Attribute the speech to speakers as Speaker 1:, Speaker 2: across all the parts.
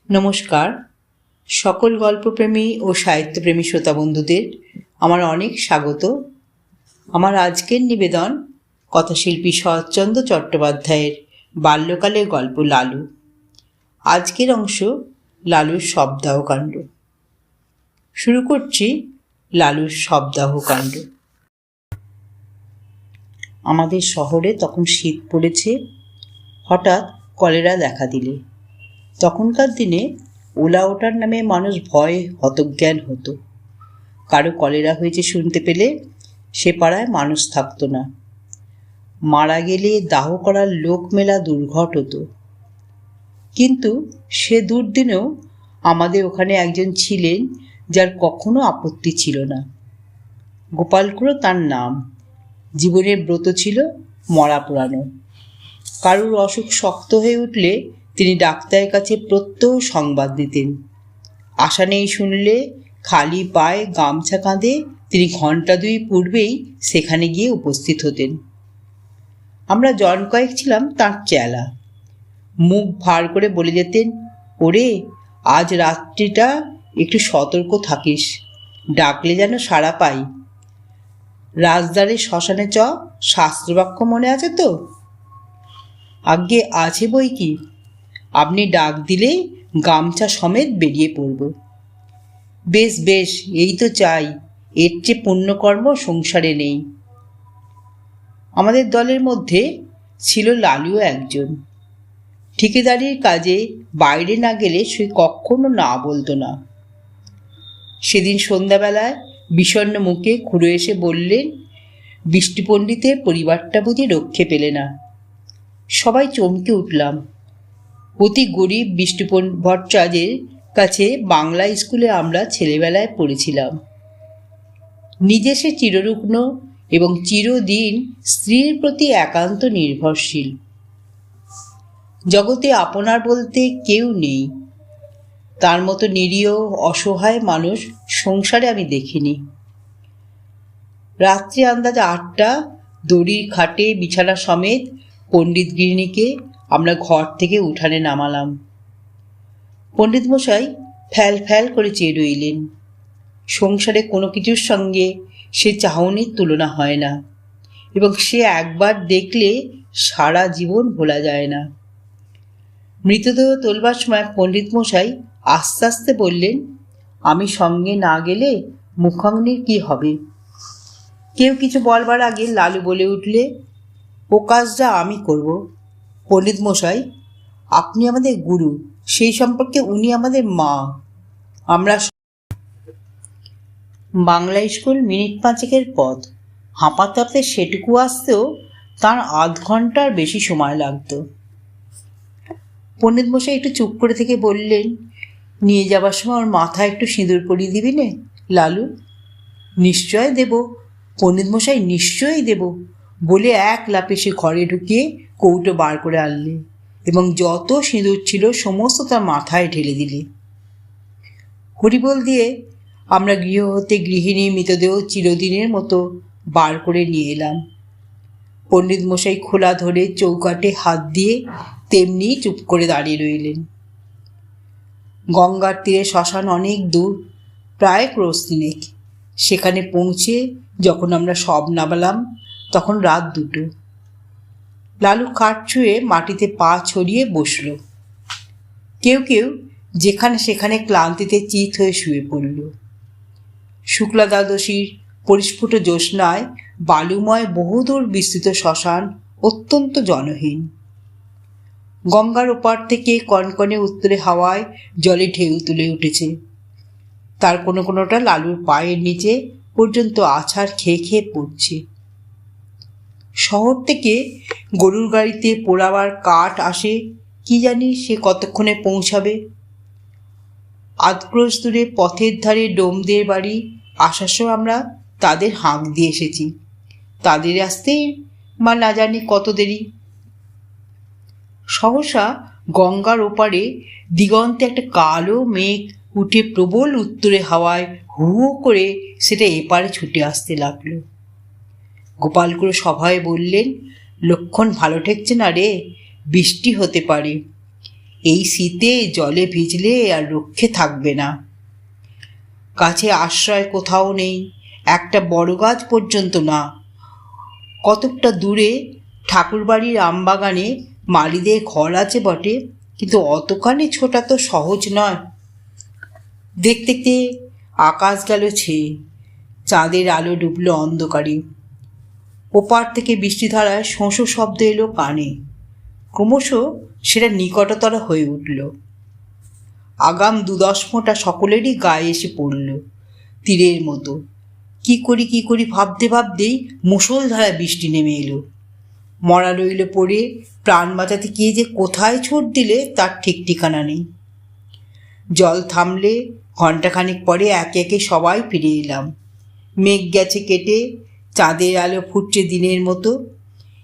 Speaker 1: নমস্কার। সকল গল্পপ্রেমী ও সাহিত্যপ্রেমী শ্রোতা বন্ধুদের আমার অনেক স্বাগত। আমার আজকের নিবেদন কথাশিল্পী শরৎচন্দ্র চট্টোপাধ্যায়ের বাল্যকালের গল্প লালু। আজকের অংশ লালুর শবদাহকাণ্ড। শুরু করছি লালুর শবদাহকাণ্ড। আমাদের শহরে তখন শীত পড়েছে। হঠাৎ কলেরা দেখা দিলে তখনকার দিনে ওলা ওঠার নামে মানুষ ভয়ে হতজ্ঞান হতো। কারো কলেরা হয়েছে শুনতে পেলে সে পাড়ায় মানুষ থাকতো না। মারা গেলে দাহ করার লোক মেলা দুর্ঘট হতো। কিন্তু সে দুর্দিনেও আমাদের ওখানে একজন ছিলেন যার কখনো আপত্তি ছিল না। গোপালকুড়ো তার নাম। জীবনের ব্রত ছিল মরা পোড়ানো। কারুর অসুখ শক্ত হয়ে উঠলে তিনি ডাক্তারের কাছে প্রত্যহ সংবাদ দিতেন। আশা নেই শুনলে খালি পায়ে গামছা কাঁধে তিনি ঘণ্টা দুই পূর্বেই সেখানে গিয়ে উপস্থিত হতেন। আমরা জন কয়েক ছিলাম তাঁর চেলা। মুখ ভার করে বলে যেতেন, ওরে আজ রাত্রিটা একটু সতর্ক থাকিস, ডাকলে যেন সাড়া পাই। রাজদারে শ্মশানে চ, শাস্ত্রবাক্য মনে আছে তো? আজ্ঞে আছে বই কি, আপনি ডাক দিলেই গামছা সমেত বেরিয়ে পড়ব। বেশ বেশ, এই তো চাই, এর চেয়ে পুণ্যকর্ম সংসারে নেই। আমাদের দলের মধ্যে ছিল লালুও একজন। ঠিকাদারির কাজে বাইরে না গেলে সে কখনো না বলতো না। সেদিন সন্ধ্যাবেলায় বিষণ্ণ মুখে খুড়ো এসে বললেন, বৃষ্টি পণ্ডিতের পরিবারটা বুঝি রক্ষে পেলে না। সবাই চমকে উঠলাম। অতি গরিব বৃষ্টি ভট্টাচার্যের কাছে বাংলা স্কুলে আমরা ছেলেবেলায় পড়েছিলাম। নিজে সে চিররুগ্ন এবং চিরদিন স্ত্রীর প্রতি একান্ত নির্ভরশীল। জগতে আপনার বলতে কেউ নেই। তার মতো নিরীহ অসহায় মানুষ সংসারে আমি দেখিনি। রাত্রি আন্দাজ 8টা, দড়ির খাটে বিছানা সমেত পণ্ডিত গৃহিণীকে আমরা ঘর থেকে উঠানে নামালাম। পণ্ডিত মশাই ফ্যাল ফ্যাল করে চেয়ে রইলেন। সংসারে কোনো কিছুর সঙ্গে সে চাহনির তুলনা হয় না, এবং সে একবার দেখলে সারা জীবন ভোলা যায় না। মৃতদেহ তোলবার সময় পণ্ডিত মশাই আস্তে আস্তে বললেন, আমি সঙ্গে না গেলে মুখাগ্নির কি হবে? কেউ কিছু বলবার আগে লালু বলে উঠলে, ও কাজটা আমি করব। পণ্ডিত মশাই, আপনি আমাদের গুরু, সেই সম্পর্কে উনি আমাদের মা। আমরা বাংলা স্কুল মিনিট 5 পথ। হাঁপাতে হাঁপাতে সেটুকু আসতেও তার আধ ঘন্টার বেশি সময় লাগত। পণ্ডিত মশাই একটু চুপ করে থেকে বললেন, নিয়ে যাবার সময় ওর মাথায় একটু সিঁদুর পরিয়ে দিবি নে লালু? নিশ্চয় দেব পণ্ডিত মশাই, নিশ্চয়ই দেব, বলে এক লাফে সে ঘরে ঢুকিয়ে কৌটো বার করে আনলে এবং যত সিঁদুর ছিল সমস্ত তার মাথায় ঢেলে দিলে। হরিবোল দিয়ে আমরা গৃহ হতে গৃহিণী মৃতদেহ চিরদিনের মতো বার করে নিয়ে এলাম। পণ্ডিত মশাই খোলা ধরে চৌকাঠে হাত দিয়ে তেমনি চুপ করে দাঁড়িয়ে রইলেন। গঙ্গার তীরে শ্মশান অনেক দূর, প্রায় ক্রোশ 3। সেখানে পৌঁছে যখন আমরা সব নামালাম তখন রাত 2। লালু খাট ছুঁয়ে মাটিতে পা ছড়িয়ে বসল। কেউ কেউ যেখানে সেখানে ক্লান্তিতে চিত হয়ে শুয়ে পড়ল। শুক্লা দ্বাদশীর পরিস্ফুট জ্যোৎস্নায় বালুময় বহুদূর বিস্তৃত শ্মশান অত্যন্ত জনহীন। গঙ্গার ওপার থেকে কনকনে উত্তরে হাওয়ায় জলে ঢেউ তুলে উঠেছে। তার কোনো কোনোটা লালুর পায়ের নিচে পর্যন্ত আছাড় খেয়ে খেয়ে পড়ছে। শহর থেকে গরুর গাড়িতে পোড়াবার কাঠ আসে, কি জানি সে কতক্ষণে পৌঁছাবে। আধক্রোশ দূরে পথের ধারে ডোমদের বাড়ি আসার সময় আমরা তাদের হাঁক দিয়ে এসেছি। তাদের আসতেই বা না জানি কত দেরি। সহসা গঙ্গার ওপারে দিগন্তে একটা কালো মেঘ উঠে প্রবল উত্তরে হাওয়ায় হু হু করে সেটা এপারে ছুটে আসতে লাগলো। গোপালকুড়ো সভায় বললেন, লক্ষণ ভালো ঠেকছে না রে, বৃষ্টি হতে পারে। এই শীতে জলে ভিজলে আর রক্ষে থাকবে না। কাছে আশ্রয় কোথাও নেই, একটা বড় গাছ পর্যন্ত না। কতকটা দূরে ঠাকুরবাড়ির আমবাগানে মালিদের ঘর আছে বটে, কিন্তু অতখানি ছোটা তো সহজ নয়। দেখতে দেখতে আকাশ গেল ছেয়ে, চাঁদের আলো ডুবল অন্ধকারে। ওপার থেকে বৃষ্টিধারায় শোঁ শব্দ এলো কানে, ক্রমশ সেটা নিকটতর হয়ে উঠল। আগাম 2-10 ফোঁটা সকলেরই গায়ে এসে পড়ল তীরের মতো। কি করি ভাবতে ভাবতেই মুষলধারা বৃষ্টি নেমে এলো। মরা রইল পড়ে, প্রাণ বাঁচাতে কে যে কোথায় ছুট দিলে তার ঠিক ঠিকানা নেই। জল থামলে ঘণ্টাখানেক পরে একে একে সবাই ফিরে এলাম। মেঘ গেছে কেটে, চাঁদের আলো ফুটছে দিনের মতো।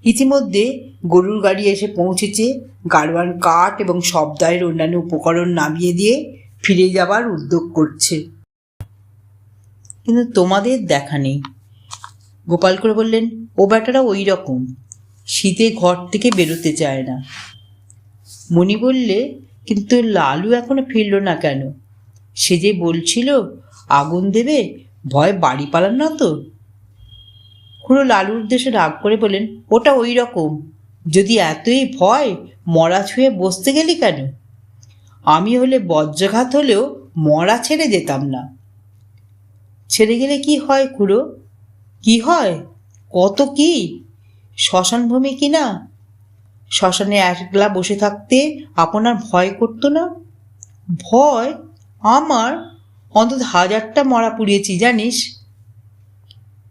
Speaker 1: ইতিমধ্যে গরুর গাড়ি এসে পৌঁছেছে, গাড়োয়ান কাঠ এবং শবদাহের অন্যান্য উপকরণ নামিয়ে দিয়ে ফিরে যাবার উদ্যোগ করছে। কিন্তু তোমাদের দেখা নেই। গোপাল করে বললেন, ও বেটারা ওই রকম, শীতে ঘর থেকে বেরোতে চায় না। মণি বললে, কিন্তু লালু এখনো ফিরল না কেন? সে যে বলছিল আগুন দেবে, ভয় বাড়ি পালান না তো? খুড়ো লালুর উদ্দেশ্যে রাগ করে বললেন, ওটা ওই রকম, যদি এতই ভয় মরা ছুঁয়ে বসতে গেলি কেন? আমি হলে বজ্রাঘাত হলেও মরা ছেড়ে যেতাম না। ছেড়ে গেলে কি হয় খুড়ো? কি হয়? কত কি! শ্মশানভূমি কি না? শ্মশানে একলা বসে থাকতে আপনার ভয় করতো না? ভয়? আমার অন্তত 1000টা মরা পুড়িয়েছি জানিস।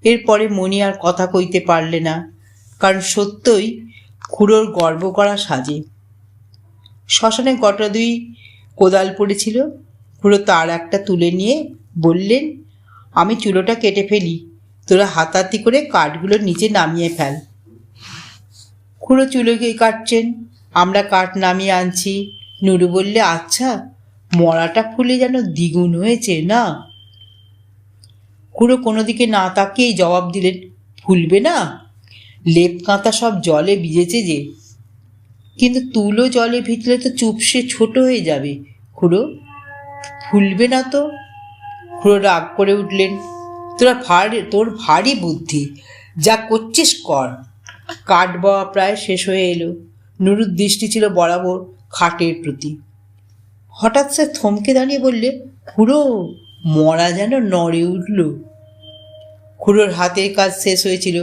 Speaker 1: এরপরে মণি আর কথা কইতে পারলে না, কারণ সত্যই খুড়োর গর্ব করা সাজে। শ্মশানে গোটা 2 কোদাল পড়েছিল। খুড়ো তার একটা তুলে নিয়ে বললেন, আমি চুলোটা কেটে ফেলি, তোরা হাতাহাতি করে কাঠগুলো নিচে নামিয়ে ফেল। খুড়ো চুলোকে কাটছেন, আমরা কাঠ নামিয়ে আনছি। নুরু বললে, আচ্ছা, মরাটা ফুলে যেন দ্বিগুণ হয়েছে না? খুড়ো কোনো দিকে না তাকিয়েই জবাব দিলেন, ফুলবে না? লেপ কাঁথা সব জলে ভিজেছে যে। কিন্তু তুলো জলে ভিজলে তো চুপসে ছোট হয়ে যাবে খুড়ো, ফুলবে না তো। খুড়ো রাগ করে উঠলেন, তোর ভারী বুদ্ধি, যা করছিস কর। কাঠ বওয়া প্রায় শেষ হয়ে এলো। নুরুর দৃষ্টি ছিল বরাবর খাটের প্রতি। হঠাৎ সে থমকে দাঁড়িয়ে বললে, খুড়ো, মরা যেন নড়ে উঠল। খুড়োর হাতের কাজ শেষ হয়েছিল,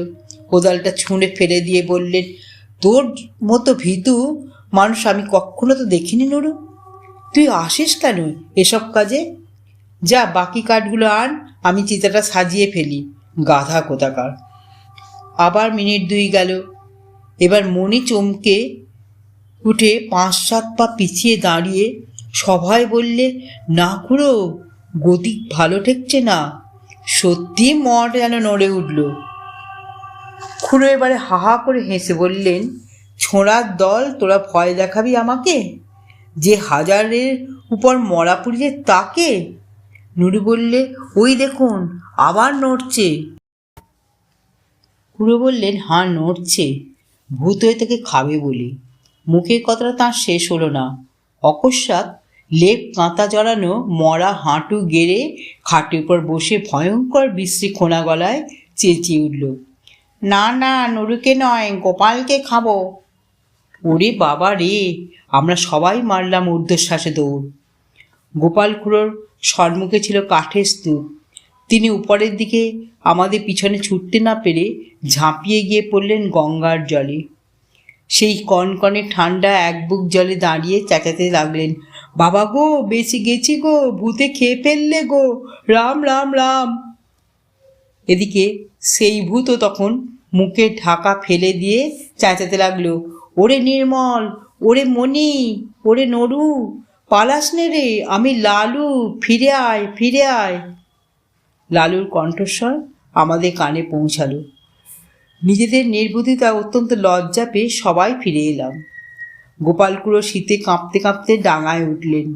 Speaker 1: কোদালটা ছুঁড়ে ফেলে দিয়ে বললেন, তোর মতো ভীতু মানুষ আমি কখনো তো দেখিনি নুরু। তুই আসিস কেন এসব কাজে? যা বাকি কাঠগুলো আন, আমি চিতাটা সাজিয়ে ফেলি, গাধা কোথাকার। আবার মিনিট 2 গেল। এবার মণি চমকে উঠে 5-7 পা পিছিয়ে দাঁড়িয়ে সভায় বললে, না খুড়ো, গতি ভালো ঠেকছে না, সত্যি মঠ যেন নড়ে উঠল। খুড়ো এবারে হাহা করে হেসে বললেন, ছোঁড়ার দল, তোরা ভয় দেখাবি আমাকে, যে 1000-এর উপর মরা পুড়িয়ে তাকে? নুরু বললে, ওই দেখুন আবার নড়ছে। খুড়ো বললেন, হাঁ নড়ছে, ভূত হয়ে তাকে খাবে বলে। মুখের কথাটা তাঁর শেষ হলো না। অকস্মাৎ লেপ কাঁথা জড়ানো মরা হাঁটু গেড়ে খাটের উপর বসে ভয়ঙ্কর বিশ্রী খোনা গলায় চেঁচিয়ে উঠল, না না, নুরুকে নয়, গোপালকে খাবো। ওরে বাবা রে! আমরা সবাই মারলাম ঊর্ধ্বশ্বাসে দৌড়। গোপাল খুড়োর সম্মুখে ছিল কাঠের স্তূপ। তিনি উপরের দিকে আমাদের পিছনে ছুটতে না পেরে ঝাঁপিয়ে গিয়ে পড়লেন গঙ্গার জলে। সেই কনকনে ঠান্ডা এক বুক জলে দাঁড়িয়ে চেঁচাতে লাগলেন, বাবা গো, বেঁচে গেছি গো, ভূতে খেয়ে ফেললে গো, রাম রাম রাম। এদিকে সেই ভূতও তখন মুখের ঢাকা ফেলে দিয়ে চেঁচাতে লাগলো, ওরে নির্মল, ওরে মণি, ওরে নরু, পালাস নে রে, আমি লালু, ফিরে আয়, ফিরে আয়। লালুর কণ্ঠস্বর আমাদের কানে পৌঁছালো। নিজেদের নির্বুদ্ধিতা অত্যন্ত লজ্জা পেয়ে সবাই ফিরে এলাম। গোপাল খুড়ো শীতে কাঁপতে কাঁপতে ডাঙায় উঠলেন।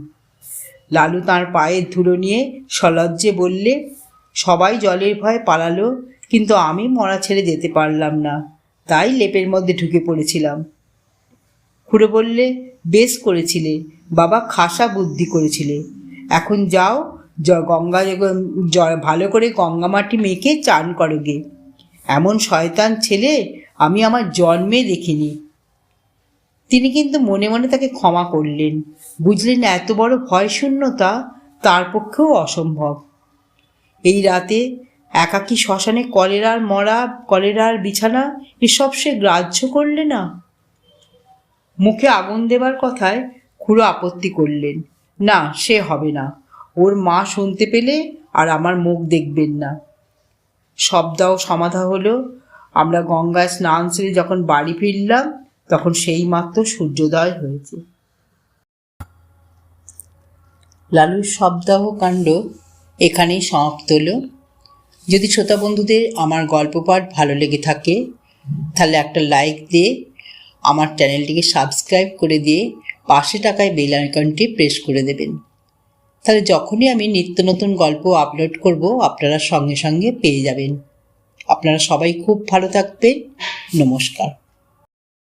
Speaker 1: লালু তাঁর পায়ের ধুলো নিয়ে সলজ্জে বললে, সবাই জলের ভয়ে পালালো, কিন্তু আমি মরা ছেড়ে যেতে পারলাম না, তাই লেপের মধ্যে ঢুকে পড়েছিলাম। খুড়ো বললে, বেশ করেছিলে বাবা, খাসা বুদ্ধি করেছিলে। এখন যাও, গঙ্গা ভালো করে গঙ্গা মাটি মেখে চান করো গে। এমন শয়তান ছেলে আমি আমার জন্মে দেখিনি। তিনি কিন্তু মনে মনে তাকে ক্ষমা করলেন। বুঝলেন এত বড় ভয়শূন্যতা তার পক্ষেও অসম্ভব। এই রাতে একাকী শ্মশানে কলেরার বিছানা এসব সে গ্রাহ্য করলে না। মুখে আগুন দেবার কথায় খুড়ো আপত্তি করলেন, না সে হবে না, ওর মা শুনতে পেলে আর আমার মুখ দেখবেন না। সবদাও সমাধা হলো। আমরা গঙ্গায় স্নান সেরে যখন বাড়ি ফিরলাম তখন সেই মাত্র সূর্যোদয় হয়েছে। লালুর শবদাহ কাণ্ড এখানেই সমাপ্ত হলো। যদি শ্রোতা বন্ধুদের আমার গল্প পাঠ ভালো লেগে থাকে তাহলে একটা লাইক দিয়ে আমার চ্যানেলটিকে সাবস্ক্রাইব করে দিয়ে পাশে টাকায় বেল আইকনটি প্রেস করে দেবেন। তাহলে যখনই আমি নিত্য নতুন গল্প আপলোড করব আপনারা সঙ্গে সঙ্গে পেয়ে যাবেন। আপনারা সবাই খুব ভালো থাকবেন। নমস্কার।